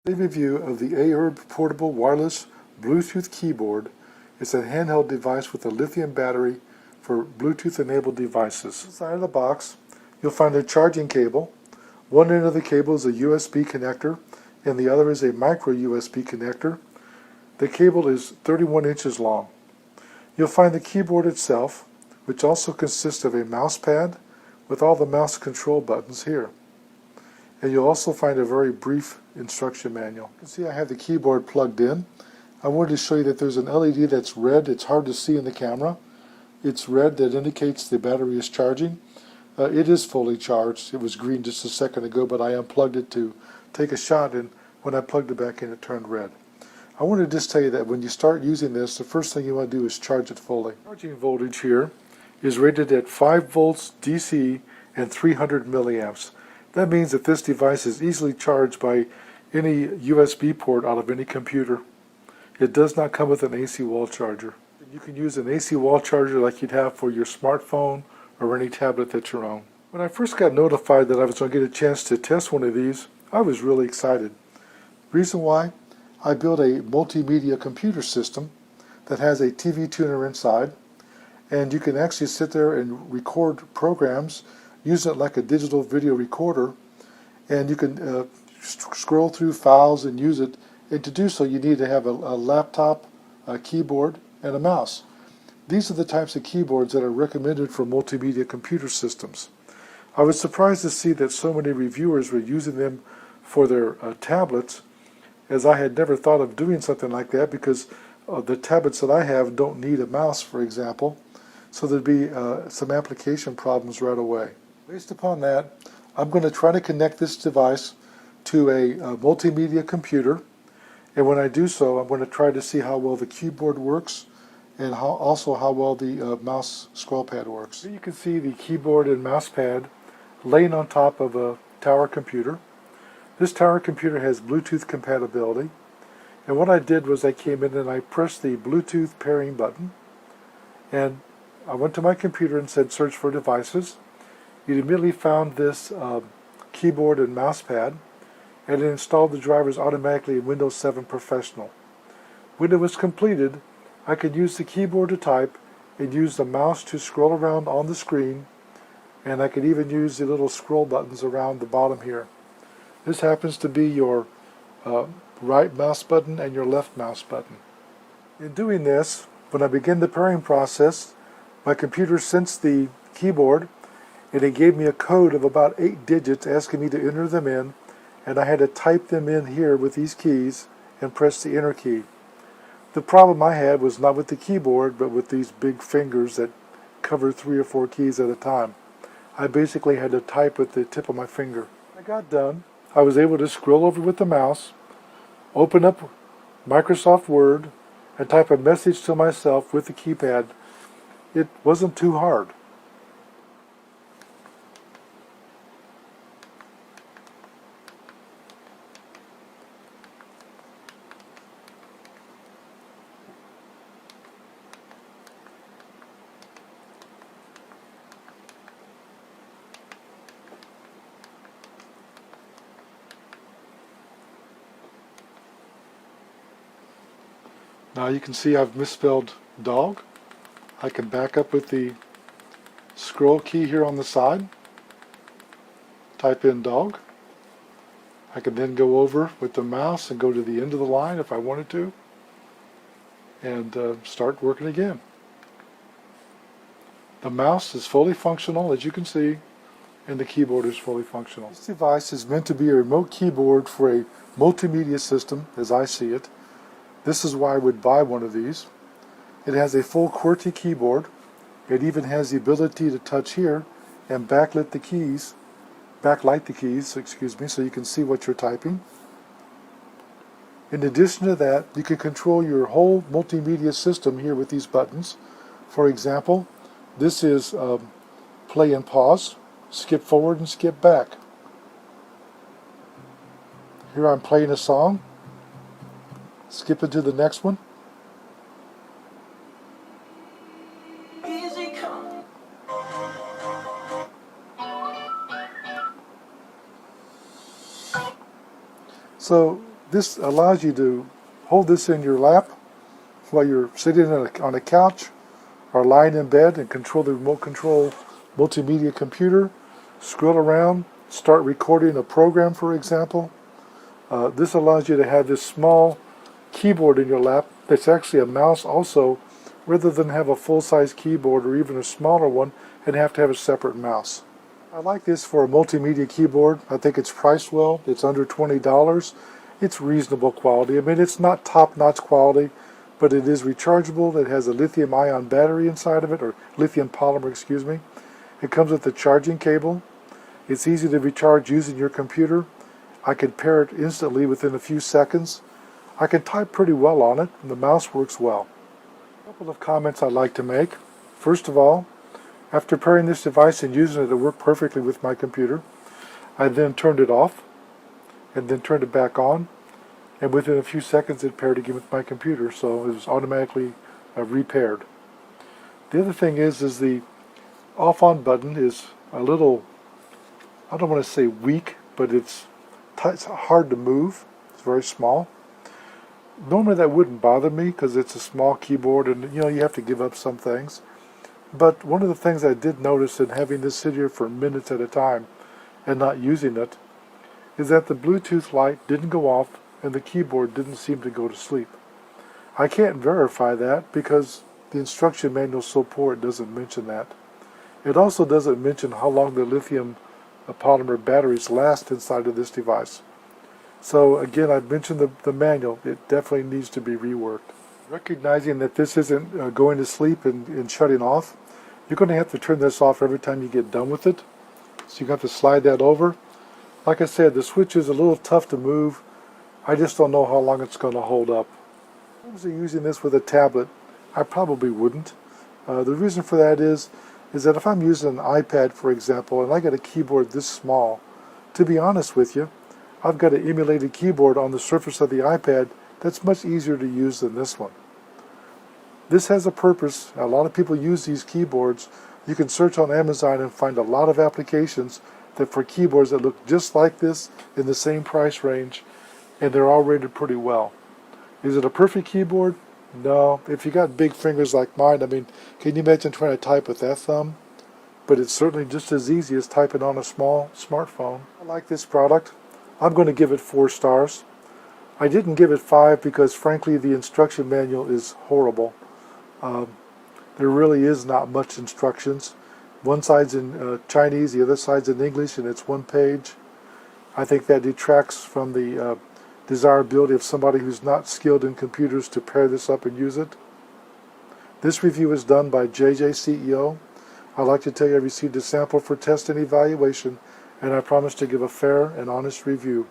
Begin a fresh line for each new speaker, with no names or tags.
A review of the Aerb portable wireless Bluetooth keyboard. It's a handheld device with a lithium battery for Bluetooth-enabled devices. Inside of the box, you'll find a charging cable. One end of the cable is a USB connector, and the other is a micro USB connector. The cable is 31 inches long. You'll find the keyboard itself, which also consists of a mouse pad with all the mouse control buttons here. And you'll also find a very brief instruction manual. You can see I have the keyboard plugged in. I wanted to show you that there's an LED that's red. It's hard to see in the camera. It's red, that indicates the battery is charging. It is fully charged. It was green just a second ago, but I unplugged it to take a shot, and when I plugged it back in, it turned red. I want to just tell you that when you start using this, the first thing you want to do is charge it fully. Charging voltage here is rated at 5 volts DC and 300 milliamps. That means that this device is easily charged by any USB port out of any computer. It does not come with an AC wall charger. You can use an AC wall charger like you'd have for your smartphone or any tablet that you own. When I first got notified that I was going to get a chance to test one of these, I was really excited. Reason why? I built a multimedia computer system that has a TV tuner inside, and you can actually sit there and record programs, use it like a digital video recorder, and you can scroll through files and use it. And to do so, you need to have a laptop, a keyboard, and a mouse. These are the types of keyboards that are recommended for multimedia computer systems. I was surprised to see that so many reviewers were using them for their tablets, as I had never thought of doing something like that, because the tablets that I have don't need a mouse, for example, so there'd be some application problems right away. Based upon that, I'm going to try to connect this device to a multimedia computer, and when I do so, I'm going to try to see how well the keyboard works and also how well the mouse scroll pad works. Here you can see the keyboard and mouse pad laying on top of a tower computer. This tower computer has Bluetooth compatibility, and what I did was I came in and I pressed the Bluetooth pairing button, and I went to my computer and said search for devices. It immediately found this keyboard and mouse pad, and it installed the drivers automatically in Windows 7 Professional. When it was completed, I could use the keyboard to type and use the mouse to scroll around on the screen, and I could even use the little scroll buttons around the bottom here. This happens to be your right mouse button and your left mouse button. In doing this, when I begin the pairing process, my computer sensed the keyboard, and it gave me a code of about 8 digits asking me to enter them in, and I had to type them in here with these keys and press the enter key. The problem I had was not with the keyboard, but with these big fingers that cover 3 or 4 keys at a time. I basically had to type with the tip of my finger. When I got done, I was able to scroll over with the mouse, open up Microsoft Word, and type a message to myself with the keypad. It wasn't too hard. Now you can see I've misspelled dog. I can back up with the scroll key here on the side, type in dog. I can then go over with the mouse and go to the end of the line if I wanted to, and start working again. The mouse is fully functional, as you can see, and the keyboard is fully functional. This device is meant to be a remote keyboard for a multimedia system, as I see it. This is why I would buy one of these. It has a full QWERTY keyboard. It even has the ability to touch here and backlight the keys, so you can see what you're typing. In addition to that, you can control your whole multimedia system here with these buttons. For example, this is play and pause, skip forward and skip back. Here I'm playing a song. Skip into the next one. So this allows you to hold this in your lap while you're sitting on a couch or lying in bed and control the remote control multimedia computer, scroll around, start recording a program, for example. This allows you to have this small keyboard in your lap that's actually a mouse also, rather than have a full-size keyboard or even a smaller one and have to have a separate mouse. I like this for a multimedia keyboard. I think it's priced well. It's under $20. It's reasonable quality. I mean, it's not top-notch quality, but it is rechargeable. It has a lithium-ion battery inside of it, or lithium polymer, excuse me. It comes with a charging cable. It's easy to recharge using your computer. I can pair it instantly within a few seconds. I can type pretty well on it, and the mouse works well. A couple of comments I'd like to make. First of all, after pairing this device and using it, it worked perfectly with my computer. I then turned it off, and then turned it back on, and within a few seconds it paired again with my computer, so it was automatically repaired. The other thing is the off-on button is a little, I don't want to say weak, but it's hard to move. It's very small. Normally that wouldn't bother me because it's a small keyboard and you have to give up some things. But one of the things I did notice in having this sit here for minutes at a time and not using it is that the Bluetooth light didn't go off and the keyboard didn't seem to go to sleep. I can't verify that because the instruction manual is so poor it doesn't mention that. It also doesn't mention how long the lithium polymer batteries last inside of this device. So again, I've mentioned the manual. It definitely needs to be reworked. Recognizing that this isn't going to sleep and shutting off, you're going to have to turn this off every time you get done with it. So you have to slide that over. Like I said, the switch is a little tough to move. I just don't know how long it's going to hold up. In terms of using this with a tablet, I probably wouldn't. The reason for that is that if I'm using an iPad, for example, and I got a keyboard this small, to be honest with you, I've got an emulated keyboard on the surface of the iPad that's much easier to use than this one. This has a purpose. A lot of people use these keyboards. You can search on Amazon and find a lot of applications that for keyboards that look just like this in the same price range, and they're all rated pretty well. Is it a perfect keyboard? No. If you got big fingers like mine, I mean, can you imagine trying to type with that thumb? But it's certainly just as easy as typing on a small smartphone. I like this product. I'm going to give it 4 stars. I didn't give it 5 because frankly the instruction manual is horrible. There really is not much instructions. One side's in Chinese, the other side's in English, and it's one page. I think that detracts from the desirability of somebody who's not skilled in computers to pair this up and use it. This review is done by JJ CEO. I'd like to tell you I received a sample for test and evaluation, and I promise to give a fair and honest review.